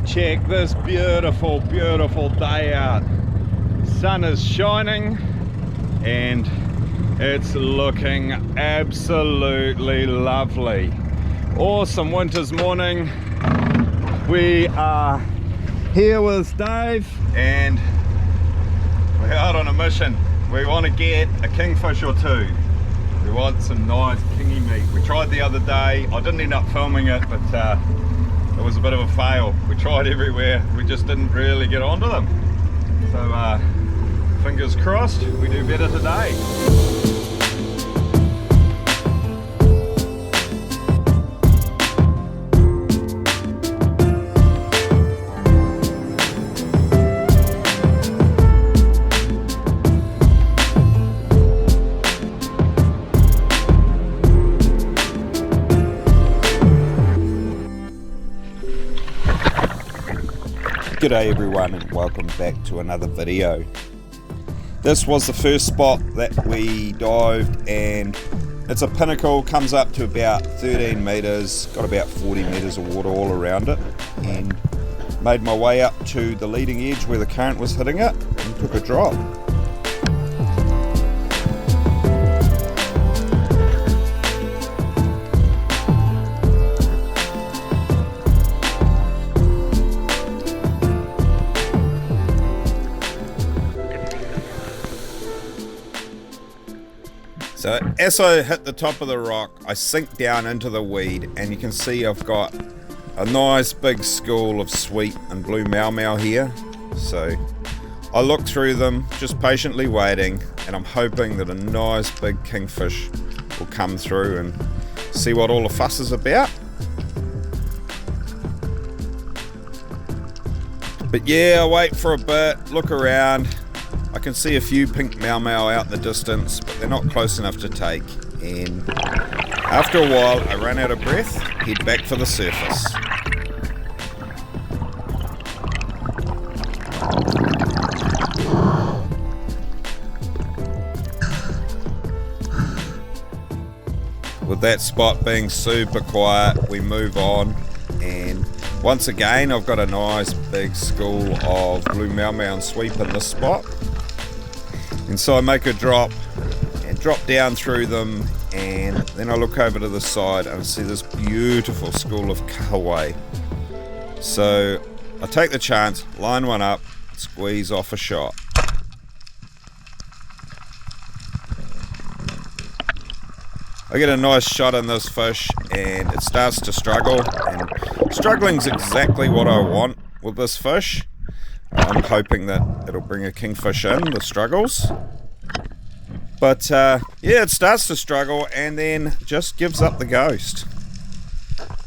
Check this beautiful, beautiful day out. Sun is shining and it's looking absolutely lovely. Awesome winter's morning. We are here with Dave and we're out on a mission. We want to get a kingfish or two. We want some nice kingy meat. We tried the other day. I didn't end up filming it, but it was a bit of a fail. We tried everywhere. We just didn't really get onto them. So fingers crossed we do better today. G'day everyone and welcome back to another video. This was the first spot that we dived and it's a pinnacle, comes up to about 13 meters, got about 40 meters of water all around it, and made my way up to the leading edge where the current was hitting it and took a drop. So as I hit the top of the rock, I sink down into the weed and you can see I've got a nice big school of sweet and blue mau here. So I look through them, just patiently waiting, and I'm hoping that a nice big kingfish will come through and see what all the fuss is about. But yeah, I wait for a bit, look around. I can see a few pink mau out in the distance, but they're not close enough to take. And after a while, I run out of breath, head back for the surface. With that spot being super quiet, we move on. And once again, I've got a nice big school of blue mau and sweep in this spot. And so I make a drop and drop down through them, and then I look over to the side and see this beautiful school of kahawai. So I take the chance, line one up, squeeze off a shot. I get a nice shot in this fish and it starts to struggle, and struggling's exactly what I want with this fish. I'm hoping that it'll bring a kingfish in, the struggles. But yeah, it starts to struggle and then just gives up the ghost.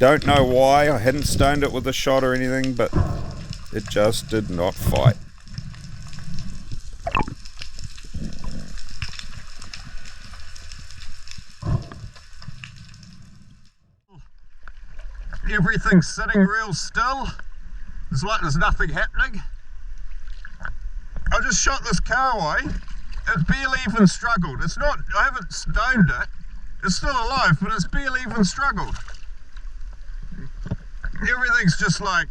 Don't know why, I hadn't stoned it with a shot or anything, but it just did not fight. Everything's sitting real still. It's like there's nothing happening. I just shot this kahawai. It barely even struggled. It's not, I haven't stoned it. It's still alive, but it's barely even struggled. Everything's just like,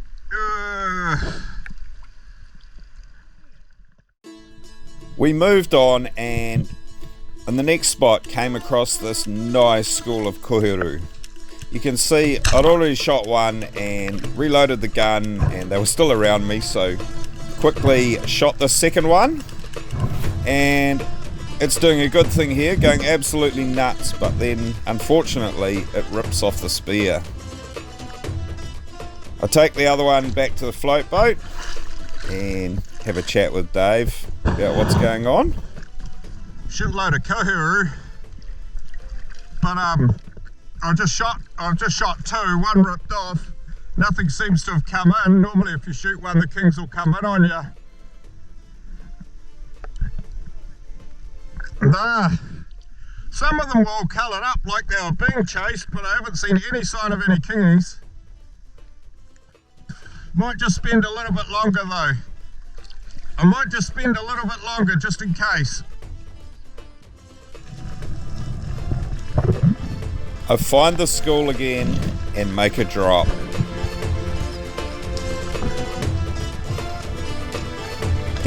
We moved on and in the next spot came across this nice school of kohiru. You can see I'd already shot one and reloaded the gun and they were still around me, so quickly shot the second one, and it's doing a good thing here, going absolutely nuts, but then unfortunately it rips off the spear. I take the other one back to the float boat and have a chat with Dave about what's going on. Shitload of kohiru, but I've just shot two, one ripped off. Nothing seems to have come in. Normally if you shoot one, the kings will come in on you. Some of them were all coloured up like they were being chased, but I haven't seen any sign of any kingies. Might just spend a little bit longer though. I might just spend a little bit longer just in case. I find the school again and make a drop.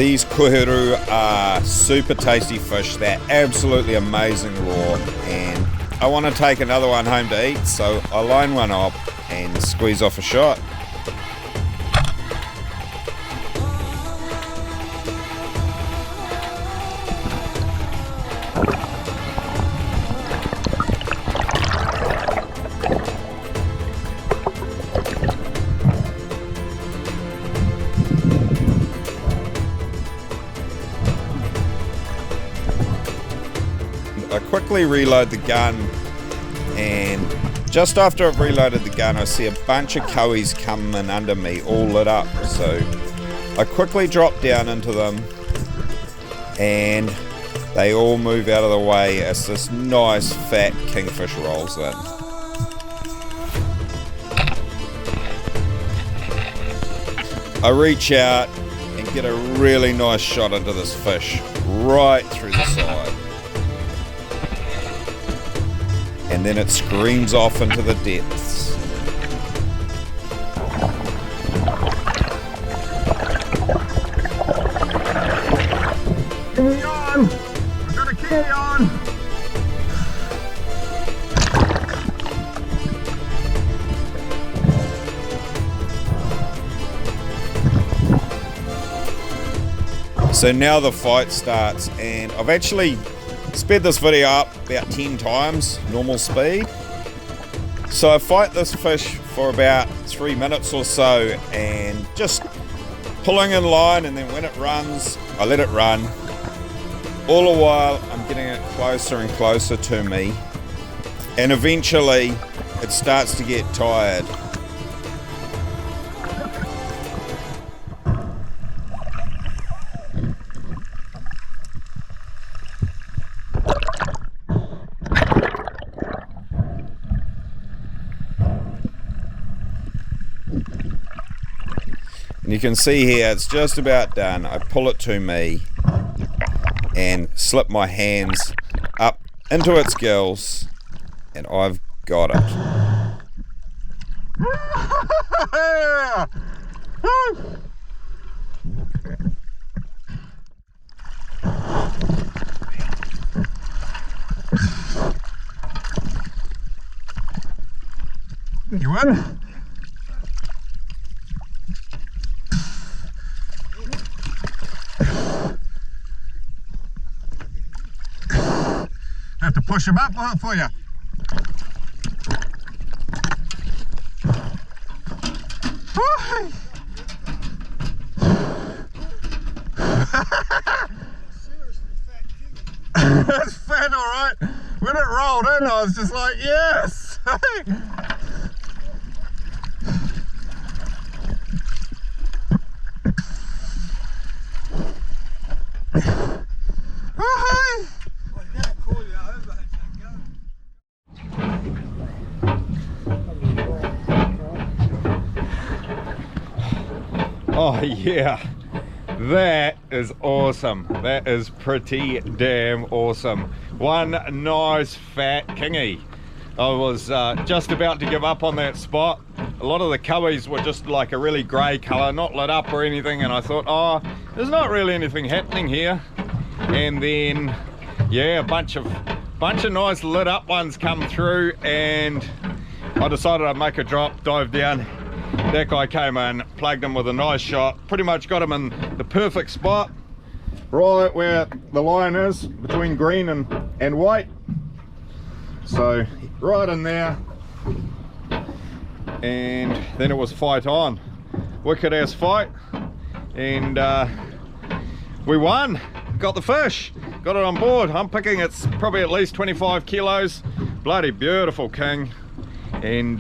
These kuhiru are super tasty fish. They're absolutely amazing raw, and I want to take another one home to eat, so I line one up and squeeze off a shot. I quickly reload the gun, and just after I've reloaded the gun, I see a bunch of koi's coming under me, all lit up. So I quickly drop down into them, and they all move out of the way as this nice fat kingfish rolls in. I reach out and get a really nice shot into this fish, right through the side. And then it screams off into the depths. Kingy on! I've got a kingy on! So now the fight starts, and I've actually sped this video up about 10 times normal speed. So I fight this fish for about 3 minutes or so, and just pulling in line, and then when it runs, I let it run. All the while I'm getting it closer and closer to me, and eventually it starts to get tired. And you can see here it's just about done. I pull it to me and slip my hands up into its gills, and I've got it. You win? Have to push him up for you. That's fat, all right. When it rolled in, I was just like, yes. Oh yeah, that is awesome. That is pretty damn awesome. One nice fat kingy. I was just about to give up on that spot. A lot of the koi's were just like a really grey colour, not lit up or anything, and I thought, oh, there's not really anything happening here. And then, yeah, a bunch of nice lit up ones come through, and I decided I'd make a drop, dive down. That guy came in, plugged him with a nice shot, pretty much got him in the perfect spot, right where the line is between green and white. So right in there, and then it was fight on. Wicked ass fight, and we won, got the fish, got it on board. I'm picking it's probably at least 25 kilos, bloody beautiful king, and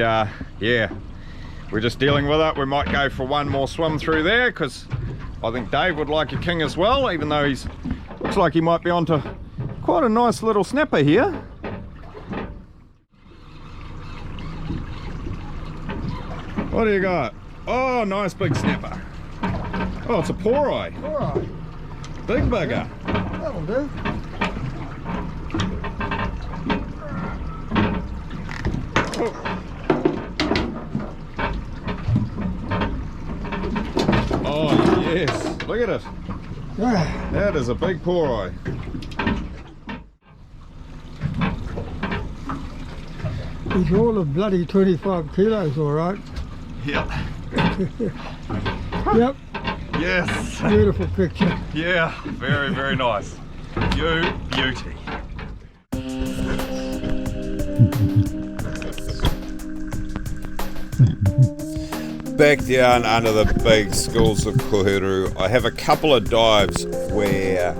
yeah. We're just dealing with it. We might go for one more swim through there, because I think Dave would like a king as well, even though he's looks like he might be onto quite a nice little snapper here. What do you got? Oh, nice big snapper. Oh, it's a poreye. Poreye. Big bugger. That'll do. Oh. Oh yes, look at it. That is a big pour eye. He's all of bloody 25 kilos, all right. Yep. Yep, Yes. beautiful picture. Yeah, very, very nice. You beauty. Back down under the big schools of Kohiru, I have a couple of dives where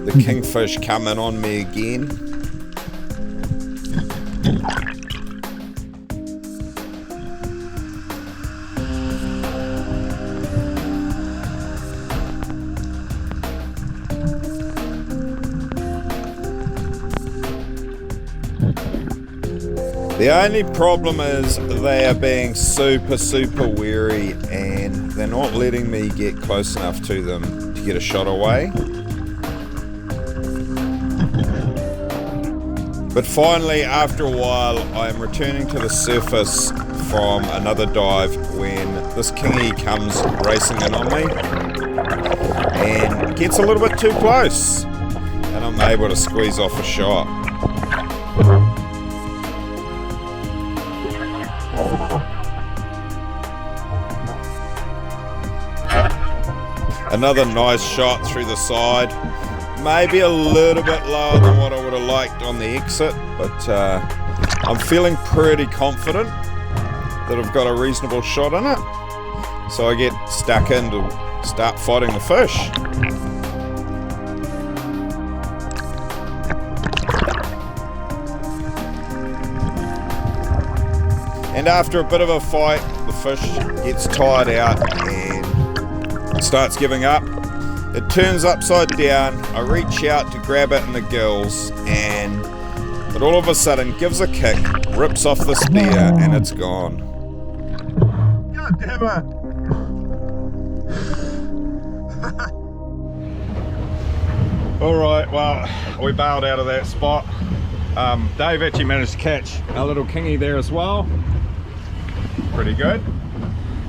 the kingfish come in on me again. The only problem is they are being super wary and they're not letting me get close enough to them to get a shot away. But finally, after a while, I am returning to the surface from another dive when this kingy comes racing in on me and gets a little bit too close, and I'm able to squeeze off a shot. Another nice shot through the side, maybe a little bit lower than what I would have liked on the exit, but I'm feeling pretty confident that I've got a reasonable shot in it, so I get stuck in to start fighting the fish. And after a bit of a fight, the fish gets tired out and starts giving up. It turns upside down. I reach out to grab it in the gills, and it all of a sudden gives a kick, rips off the spear, and it's gone. God damn it! Alright, well, we bailed out of that spot. Dave actually managed to catch a little kingy there as well. Pretty good.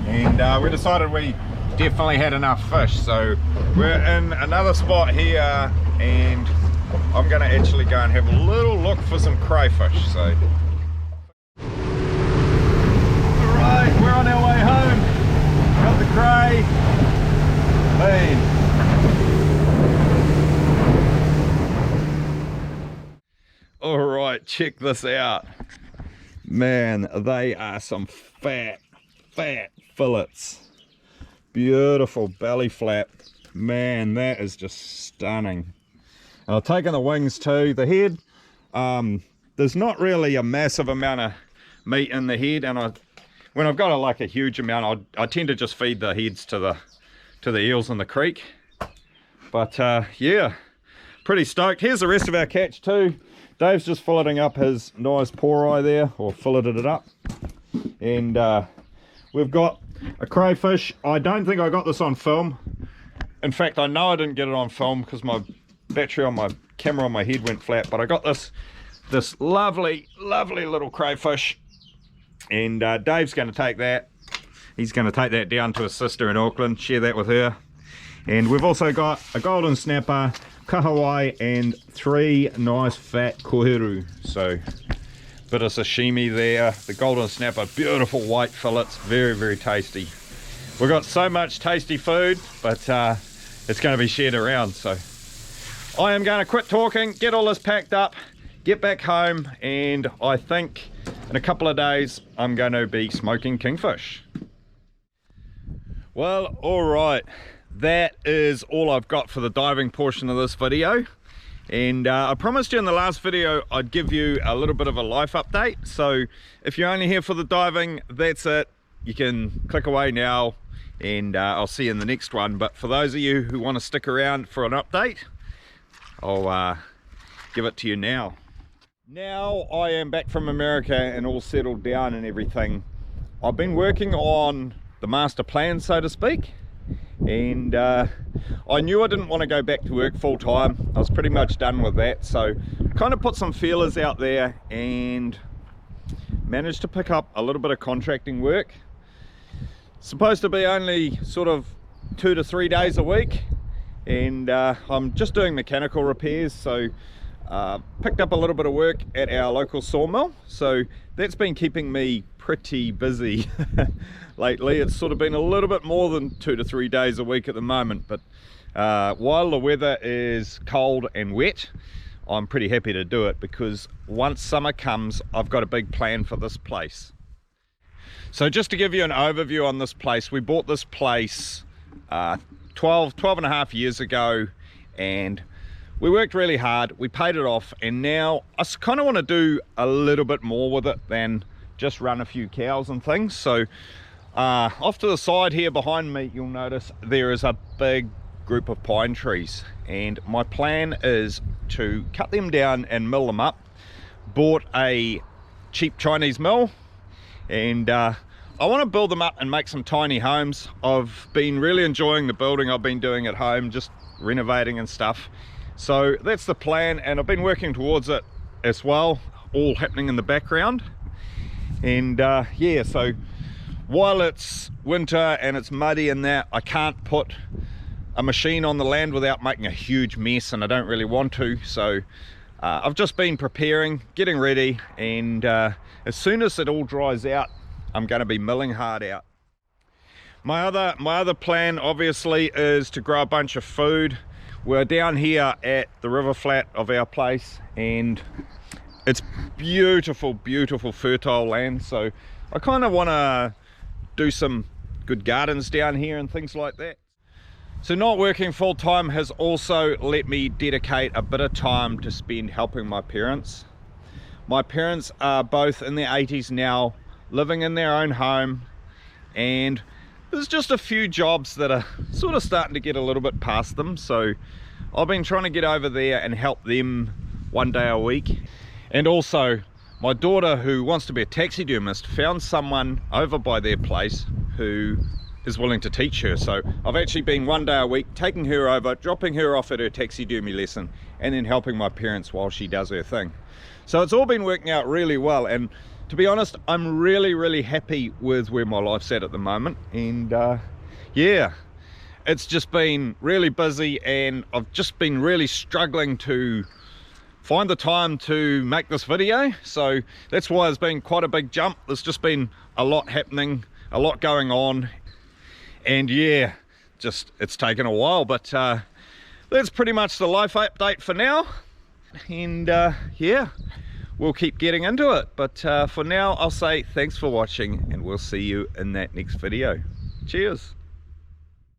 And we decided we definitely had enough fish, so we're in another spot here, and I'm going to actually go and have a little look for some crayfish. So alright, we're on our way home. Got the cray. Hey. Alright, check this out. Man, they are some fat fillets. Beautiful belly flap. Man, that is just stunning. And I've taken the wings too. The head, there's not really a massive amount of meat in the head, and when I've got a huge amount, I tend to just feed the heads to the eels in the creek. But yeah, pretty stoked. Here's the rest of our catch too. Dave's just filleting up his nice pour eye there, or filleted it up, and we've got a crayfish. I don't think I got this on film. In fact, I know I didn't get it on film because my battery on my camera on my head went flat, but I got this lovely little crayfish, and Dave's going to take that. He's going to take that down to his sister in Auckland, share that with her. And we've also got a golden snapper, kahawai, and 3 nice fat kohiru. So bit of sashimi there. The golden snapper, beautiful white fillets, very tasty. We've got so much tasty food, but it's going to be shared around. So I am going to quit talking, get all this packed up, get back home, and I think in a couple of days I'm going to be smoking kingfish. Well, alright, that is all I've got for the diving portion of this video. And I promised you in the last video I'd give you a little bit of a life update. So if you're only here for the diving, that's it. You can click away now, and I'll see you in the next one. But for those of you who want to stick around for an update, I'll give it to you now. Now I am back from America and all settled down and everything. I've been working on the master plan, so to speak. And I knew I didn't want to go back to work full time. I was pretty much done with that, so kind of put some feelers out there and managed to pick up a little bit of contracting work. Supposed to be only sort of 2 to 3 days a week, and I'm just doing mechanical repairs, so picked up a little bit of work at our local sawmill, so that's been keeping me pretty busy lately. It's sort of been a little bit more than 2 to 3 days a week at the moment, but while the weather is cold and wet, I'm pretty happy to do it, because once summer comes, I've got a big plan for this place. So just to give you an overview on this place, we bought this place 12 and a half years ago, and we worked really hard, we paid it off, and now I kind of want to do a little bit more with it than just run a few cows and things. So off to the side here behind me, you'll notice there is a big group of pine trees, and my plan is to cut them down and mill them up. Bought a cheap Chinese mill, and I want to build them up and make some tiny homes. I've been really enjoying the building I've been doing at home, just renovating and stuff. So that's the plan, and I've been working towards it as well, all happening in the background. And yeah, so while it's winter and it's muddy and that, I can't put a machine on the land without making a huge mess, and I don't really want to. So I've just been preparing, getting ready, and as soon as it all dries out, I'm going to be milling hard out. My other plan obviously is to grow a bunch of food. We're down here at the river flat of our place, and it's beautiful, beautiful fertile land, so I kind of want to do some good gardens down here and things like that. So not working full-time has also let me dedicate a bit of time to spend helping my parents. My parents are both in their 80s now, living in their own home, and there's just a few jobs that are sort of starting to get a little bit past them. So I've been trying to get over there and help them one day a week. And also my daughter, who wants to be a taxidermist, found someone over by their place who is willing to teach her. So I've actually been one day a week taking her over, dropping her off at her taxidermy lesson, and then helping my parents while she does her thing. So it's all been working out really well, and to be honest, I'm really happy with where my life's at the moment. And yeah, it's just been really busy, and I've just been really struggling to find the time to make this video. So that's why it's been quite a big jump. There's just been a lot happening, a lot going on, and yeah, just it's taken a while, but that's pretty much the life update for now. And yeah, we'll keep getting into it, but for now I'll say thanks for watching, and we'll see you in that next video. Cheers.